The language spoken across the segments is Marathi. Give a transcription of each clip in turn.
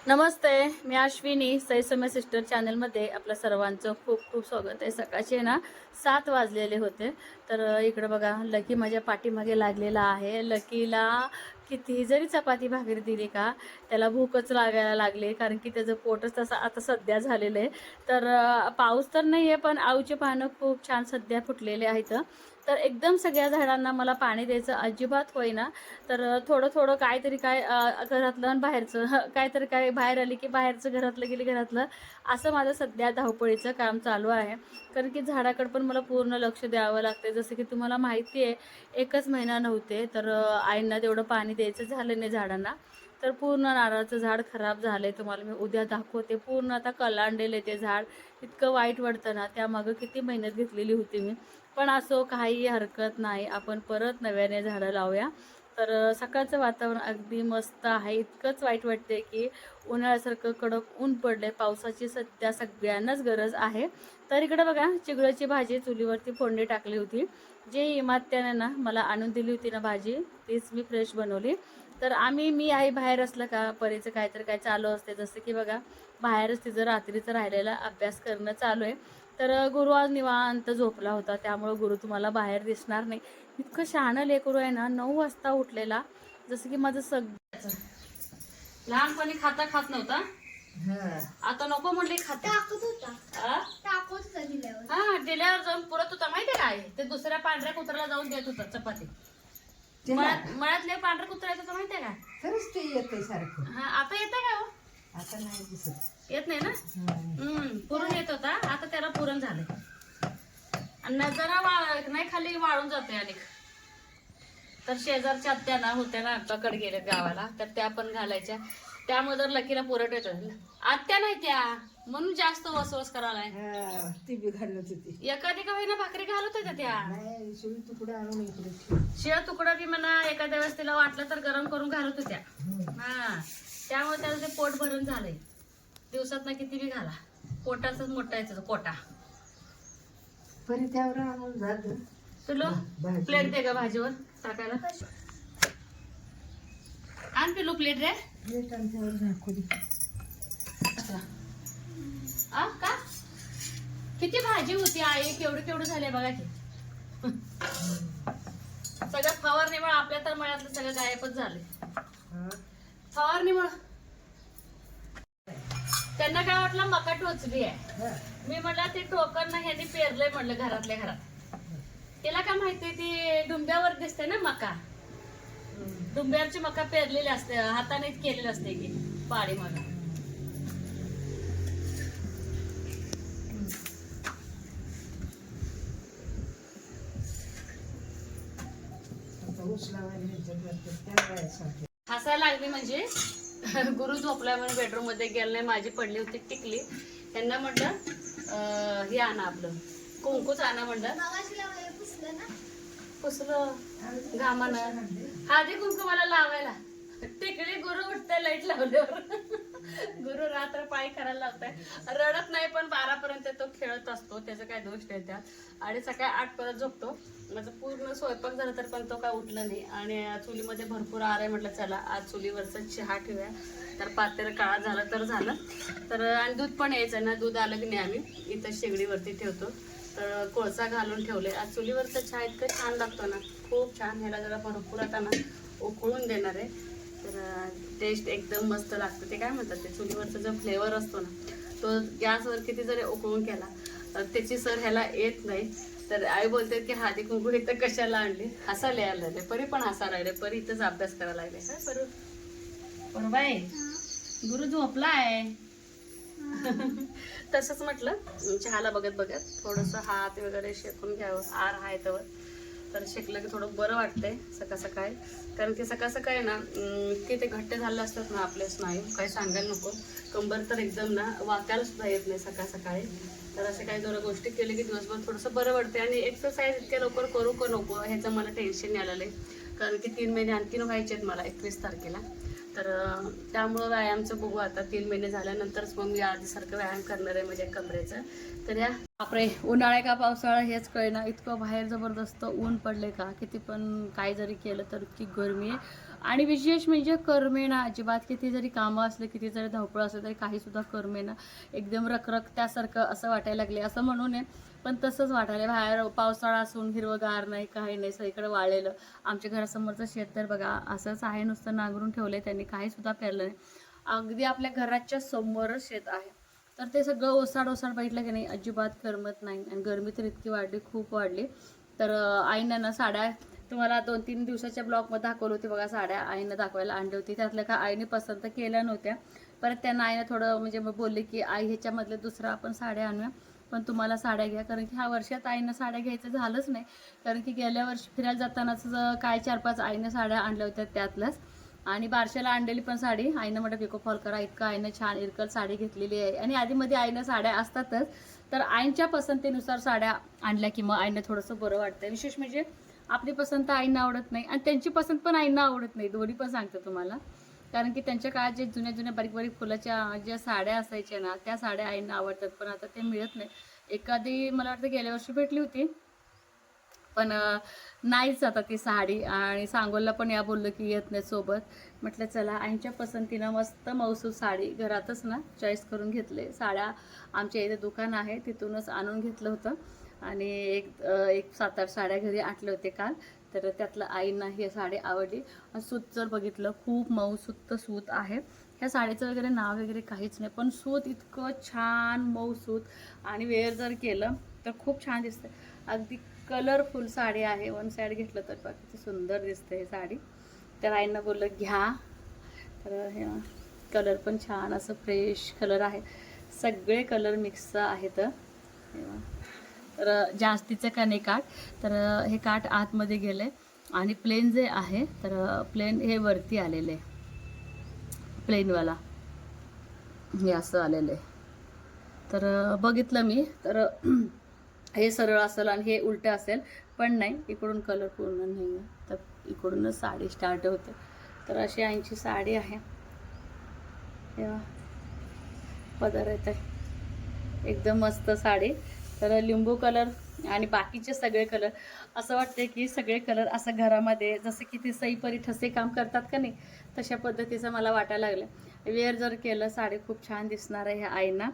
नमस्ते, मी अश्विनी सैसम्य सिस्टर चॅनलमध्ये आपल्या सर्वांचं खूप खूप स्वागत आहे। सकाळचे ना 7 वाजलेले होते, तर इकडे बघा लकी माझ्या पाठीमागे लागलेला आहे। लकीला किती जरी चपाती भाकरी दिली का त्याला भूकच लागायला लागली, कारण की त्याचं पोटच तसं आता सध्या झालेलं आहे। तर पाऊस तर नाही आहे, पण आऊचे पानं खूप छान सध्या फुटलेले आहेत। तर एकदम सगळ्या झाडांना मला पाणी द्यायचं अजिबात होईना, तर थोडं थोडं काहीतरी घरातलं आणि बाहेरचं काहीतरी काय बाहेर आली की बाहेरचं, घरातलं गेली घरातलं, असं माझं सध्या धावपळीचं काम चालू आहे। कारण की झाडाकडे पण मला पूर्ण लक्ष द्यावं लागते। जसं की तुम्हाला माहिती आहे, एकच महिना नव्हते तर आईंना तेवढं पाणी द्यायचं झालं नाही झाडांना, तर पूर्ण नारळाचं झाड खराब झालंय। तुम्हाला मी उद्या दाखवते, पूर्ण आता कलांडेले ते झाड। इतकं वाईट वाटतं ना, त्यामागं किती मेहनत घेतलेली होती मी, पण असो काही हरकत नाही, आपण परत नव्याने झाडं लावूया। तर सकाळचं वातावरण अगदी मस्त आहे। इतकंच वाईट वाटते की उन्हाळ्यासारखं कडक ऊन पडले, पावसाची सध्या सगळ्यांनाच गरज आहे। तर इकडे बघा चिगळाची भाजी चुलीवरती फोडणी टाकली होती, जे इमात्याने ना मला आणून दिली होती ना भाजी, तीच मी फ्रेश बनवली। तर मी आई बाहेर असलं का परीचं काहीतरी काय चालू असते, जसं की बघा बाहेरच तिचं रात्रीचं राहिलेला अभ्यास करणं चालू आहे। तर गुरु आज निवांत झोपला होता, त्यामुळं गुरु तुम्हाला बाहेर दिसणार नाही। इतकं शहाणं लेकरू आहे ना, 9 वाजता उठलेला, जसं की माझं सगळ्याच लहानपणी खाता खात नव्हता, आता नको म्हणले खाता हा दिल्यावर जाऊन पुरत होता। माहितीये काय, ते दुसऱ्या पांढऱ्या कुत्र्याला जाऊन देत होता चपाती। मळ्यातले पांढऱ्या कुत्रा येत होता माहितीये का? खरंच ते येतंय सारखं. हा आता येतं का हो? आता नाही दिसत. येत नाही ना, पुरण येत होता, आता त्याला पुरण झालंय आणि जरा नाही खाली वाळून जाते अनेक। तर शेजारच्या आत्या ना होत्या ना आमच्याकडे गेले गावाला, तर त्या पण घालायच्या, त्यामुळे जर लकीला पुरट येत आत्या नाही त्या, म्हणून जास्त वसवस करायला। ती बी घालत होती. एखादी का होईना भाकरी घालत होत्या त्या, नाही शिळी तुकडा आणून इकडे ठेव. शिळा तुकडा बी म्हणा एखाद्या वेळेस तिला वाटलं तर गरम करून घालत होत्या। हा, त्यामुळे त्याचं ते पोट भरून झालंय। दिवसात ना किती बी घाला, पोटाच मोठा आहे कोटा। परी त्यावर आणून झालं. तुला प्लेट दे का भाजीवर टाकायला, आण पिलू प्लेट रे। प्लेट आणि त्यावर झाकू दे. का किती भाजी होती आई, केवढी केवढी झाली बघा की। सगळं फवारणीमुळे आपल्या तर मळ्यातलं सगळं गायबच झाले। फवारणीमुळे त्यांना काय वाटलं मका टोचली आहे, मी म्हटलं ते टोकन ना ह्यांनी पेरलंय म्हटलं घरातल्या घरात। तिला काय माहिती, ती डुंब्यावर दिसते ना मका, डुंब्यावरची मका पेरलेली असते, हाताने केलेली असते की पाळी मका। हसायला लागली म्हणजे गुरु झोपल्यामुळे बेडरूम मध्ये गेलं नाही, माझी पडली होती टिकली। त्यांना म्हटलं हे आणा, आपलं कुंकूच आणा म्हणलं, पुसलं घामानं, हळदी कुंकू मला लावायला। टिकली गुरु उठते लाईट लावल्यावर, गुरु रात्र पाळी करायला लावताय, रडत नाही पण 12 पर्यंत तो खेळत असतो, त्याचा काय दोष नाही त्यात, आणि सकाळी 8 परत झोपतो। माझं पूर्ण स्वयंपाक झाला तर पण तो काय उठला नाही, आणि चुलीमध्ये भरपूर आराय, म्हटलं चला आज चुलीवरचा चहा ठेवूया, तर पातेलं काळा झालं तर झालं। तर आणि दूध पण यायचं ना, दूध आलं की नाही आम्ही इथं शेगडीवरती ठेवतो, तर कोळसा घालून ठेवले। आज चुलीवरचा चहा इतकं छान लागतो ना, खूप छान। ह्याला जरा भरपूर आता ना उकळून देणार आहे, तर टेस्ट एकदम मस्त लागतं। ते काय म्हणतात, ते चुलीवरचा जो फ्लेवर असतो ना, तो गॅसवर किती जरी उकळून केला तर त्याची सर ह्याला येत नाही। तर आई बोलते की हळदी कुंकू इथं कशाला आणली, हसायला यायला लागले, परी पण हसायला लागले, परी इथंच अभ्यास करायला लागले। काय परू परू बाई, गुरु झोपलाय। तसंच म्हटलं चहाला बघत बघत थोडंसं हात वगैरे शेकून घ्यावं, आर आहे तर शेकलं की थोडं बरं वाटतंय सकाळ सकाळी। कारण की सकाळ सकाळी ना की ते घट्ट झालं असतात ना आपले स्नायू, काही सांगायला नको, कंबर तर एकदम ना वाकायला सुद्धा येत नाही सकाळ सकाळी। तर असे काही जरा गोष्टी केल्या की दिवसभर थोडंसं बरं वाटते। आणि एक्सरसाइज इतक्या लवकर करू का नको ह्याचं मला टेन्शन आलेलं आहे, कारण की 3 महिने आणखीन व्हायचे आहेत मला 21 तारखेला। तर त्यामुळं व्यायामचं बघू आता, 3 महिने झाल्यानंतरच मग मी आधीसारखं व्यायाम करणार आहे माझ्या कमरेचं। तर या बापरे, उन्हाळा का पावसाळा हेच कळेना, इतकं बाहेर जबरदस्त ऊन पडले का, किती पण काय जरी केलं तर इतकी गरमी आहे। आणि विशेष म्हणजे करमेना अजिबात. किती जरी कामं असले, किती जरी धावपळ असलं तरी काहीसुद्धा करमेना. एकदम रखरखत्यासारखं असं वाटायला लागले, असं म्हणू नये पण तसंच वाटायला. बाहेर पावसाळा असून हिरवंगार नाही, काही नाही, सगळीकडे वाळलेलं. आमच्या घरासमोरचं शेत तर बघा असंच आहे, नुसतं नांगरून ठेवलंय त्यांनी, काहीसुद्धा पेरलं नाही. अगदी आपल्या घराच्या समोरच शेत आहे. तर ते सगळं ओसाड ओसाड बघितलं की नाही, अजिबात करमत नाही. आणि गरमी तर इतकी वाढली, खूप वाढली. तर आईनं ना साड्या तुम्हाला 2-3 दिवसाच्या ब्लॉगमध्ये दाखवलं होते बघा, साड्या आईनं दाखवायला आणली होती. त्यातल्या का आईने पसंत केल्या नव्हत्या. परत त्यांना आईनं थोडं म्हणजे मग बोलले की आई ह्याच्यामधले दुसरं आपण साड्या आणूया, पण तुम्हाला साड्या घ्या. कारण की ह्या वर्षात आईनं साड्या घ्यायचं झालंच नाही. कारण की गेल्या वर्षी फिरायला जातानाच काय 4-5 आईनं साड्या आणल्या होत्या त्यातल्याच. आणि बारशाला आणलेली पण साडी आईनं म्हटलं पिको फॉल करा, इतकं आईनं छान इरकल साडी घेतलेली आहे. आणि आधीमध्ये आईनं साड्या असतातच, तर आईंच्या पसंतीनुसार साड्या आणल्या की मग आईनं थोडंसं बरं वाटतं. विशेष म्हणजे आपली पसंत आईंना आवडत नाही आणि त्यांची पसंत पण आईंना आवडत नाही, दोन्ही पण सांगते तुम्हाला. कारण की त्यांच्या काळात जे जुन्या जुन्या बारीक बारीक फुलाच्या ज्या साड्या असायच्या ना, त्या साड्या आईंना आवडतात, पण आता ते मिळत नाही. एखादी मला वाटतं गेल्या वर्षी भेटली होती, पण नाहीच आता ती साडी. आणि सांगोलला पण या बोललं की येत नाही सोबत. म्हटलं चला आईंच्या पसंतीनं मस्त मौसूद साडी घरातच ना चॉईस करून घेतले. साड्या आमच्या इथे दुकान आहे, तिथूनच आणून घेतलं होतं. आणि एक 7-8 साड्या घरी आणले होते काल. तर त्यातलं आईंना ही साडी आवडली. सूत जर बघितलं, खूप मऊसूत सूत आहे. ह्या साडीचं वगैरे नाव वगैरे काहीच नाही, पण सूत इतकं छान मऊसूत. आणि वेअर जर केलं तर खूप छान दिसतं. अगदी कलरफुल साडी आहे. वन साईड घेतलं तर बघा किती सुंदर दिसते ही साडी. तर आईंना बोललं घ्या. तर हे कलर पण छान असं फ्रेश कलर आहे, सगळे कलर मिक्स आहेत. तर जास्तीचं का नाही काठ, तर हे काठ आतमध्ये गेले. आणि प्लेन जे आहे तर प्लेन हे वरती आलेले आहे, प्लेनवाला हे असं आलेलं आहे. तर बघितलं मी तर हे सरळ असेल आणि हे उलटं असेल, पण नाही, इकडून कलर पूर्ण नाही आहे, तर इकडूनच साडी स्टार्ट होते. तर अशी आईंची साडी आहे. पदर येते एकदम मस्त साडी. तर लिंबू कलर आणि बाकीचे सगळे कलर, असं वाटते की सगळे कलर असं घरामध्ये जसं की ते सईपरी ठसे काम करतात का नाही, तशा पद्धतीचं मला वाटायला लागलं. वेअर जर केलं साडी खूप छान दिसणार आहे ह्या आईंना.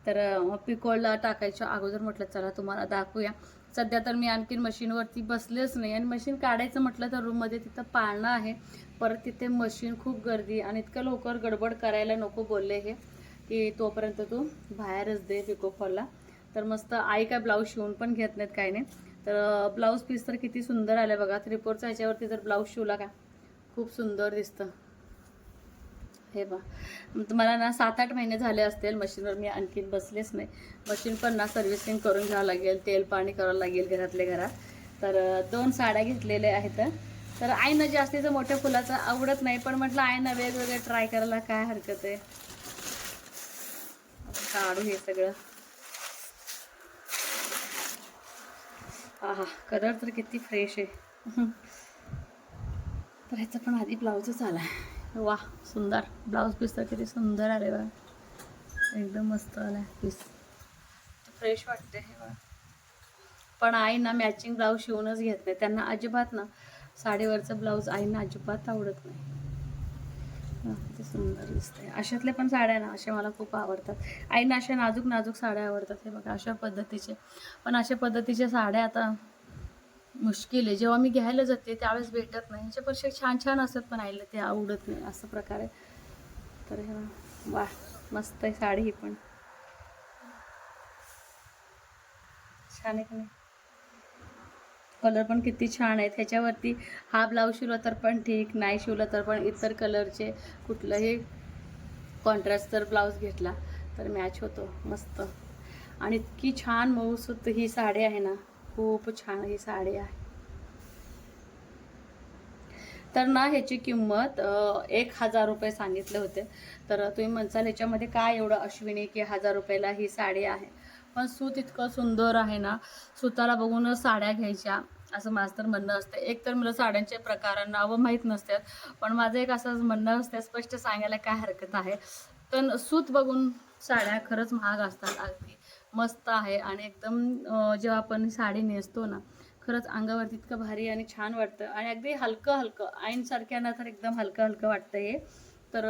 तर पिकोला टाकायच्या अगोदर म्हटलं चला तुम्हाला दाखवूया. सध्या तर मी आणखीन मशीनवरती बसलेच नाही, आणि मशीन काढायचं म्हटलं तर रूममध्ये तिथं पाळणं आहे, परत तिथे मशीन खूप गर्दी, आणि इतकं लवकर गडबड करायला नको बोलले हे की तोपर्यंत तू बाहेरच दे पिको फॉलला. तर मस्त आई काय ब्लाऊज शिवून पण घेत नाहीत काही नाही. तर ब्लाऊज पीस तर किती सुंदर आलं बघा. 3/4च्या ह्याच्यावरती जर ब्लाऊज शिवला का खूप सुंदर दिसतं. हे बा, तुम्हाला ना 7-8 महिने झाले असतील मशीनवर मी आणखीन बसलेच नाही. मशीन पण ना सर्व्हिसिंग करून घ्यावं लागेल, तेल पाणी करावं लागेल घरातल्या घरात. तर 2 साड्या घेतलेल्या आहेत. तर आईनं जास्तीचं मोठ्या फुलाचं आवडत नाही, पण म्हटलं आईनं वेगवेगळे ट्राय करायला काय हरकत आहे. काढू हे सगळं. हा कलर तर किती फ्रेश आहे. तर ह्याचं पण आधी ब्लाऊजच आला. वा सुंदर ब्लाऊज पीस तर किती सुंदर आले बघा, एकदम मस्त आला पीस, फ्रेश वाटते हे बघा. पण आईना मॅचिंग ब्लाऊज शिवूनच घेत नाही, त्यांना अजिबात ना साडीवरचं ब्लाऊज आईना अजिबात आवडत नाही. ते सुंदर दिसते. अशातले पण साड्या ना अशा मला खूप आवडतात. आईना अशा नाजूक नाजूक साड्या आवडतात. हे बघा अशा पद्धतीचे. पण अशा पद्धतीच्या साड्या आता मुश्किल आहे. जेव्हा मी घ्यायला जाते त्यावेळेस भेटत नाही. ह्याच्यापेक्षा छान छान असतात, पण आईला ते आवडत नाही असं प्रकारे. तर हे वा मस्त आहे साडी ही पण, छान आहे की नाही. कलर पण किती छान आहेत ह्याच्यावरती. हा ब्लाऊज शिवला तर पण ठीक, नाही शिवला तर पण इतर कलरचे कुठलंही कॉन्ट्रास्ट जर ब्लाऊज घेतला तर मॅच होतो मस्त. आणि इतकी छान मऊसूत ही साडी आहे ना, खूप छान ही साडी आहे. तर ना ह्याची किंमत 1000 रुपये सांगितले होते. तर तुम्ही म्हणसाल ह्याच्यामध्ये काय एवढं अश्विनी की 1000 रुपयाला ही साडी आहे, पण सूत इतकं सुंदर आहे ना, सुताला बघूनच साड्या घ्यायच्या असं माझं तर म्हणणं असतं. एक तर मला साड्यांचे प्रकार नावं माहीत नसतात, पण माझं एक असं म्हणणं असतं, स्पष्ट सांगायला काय हरकत आहे. पण सूत बघून साड्या खरंच महाग असतात. अगदी मस्त आहे. आणि एकदम जेव्हा आपण साडी नेसतो ना खरंच अंगावरती इतकं भारी आणि छान वाटतं आणि अगदी हलकं हलकं आईनसारख्यांना तर एकदम हलकं हलकं वाटतं हे. तर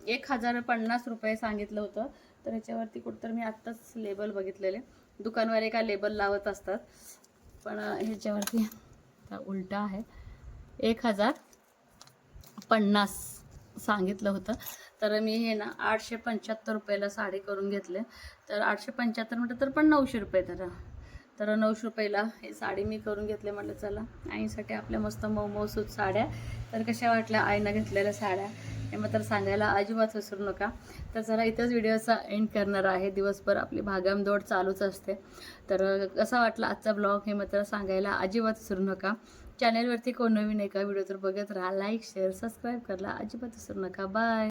1050 रुपये सांगितलं होतं. तर ह्याच्यावरती कुठंतरी मी आत्ताच लेबल बघितलेले, दुकानवाले का लेबल लावत असतात, पण ह्याच्यावरती उलटा आहे, 1050 सांगितलं होतं. तर मी हे ना 875 रुपयाला साडी करून घेतले. तर 875 म्हटलं तर पण 900 रुपये तर 900 रुपयाला हे साडी मी करून घेतले. म्हटलं चला आईसाठी आपल्या मस्त मऊसूत साड्या. तर कशा वाटल्या आईनं घेतलेल्या साड्या हे मात्र सांगायला अजिबात विसरू नका. तर जरा इथंच व्हिडिओचा एंड करणार आहे. दिवसभर आपली भागामदौड चालूच असते. तर कसा वाटला आजचा ब्लॉग हे मात्र सांगायला अजिबात विसरू नका. चॅनलवरती कोण नवीन आहे का व्हिडिओ तर बघत राहा, लाईक शेअर सबस्क्राईब करायला अजिबात विसरू नका. बाय.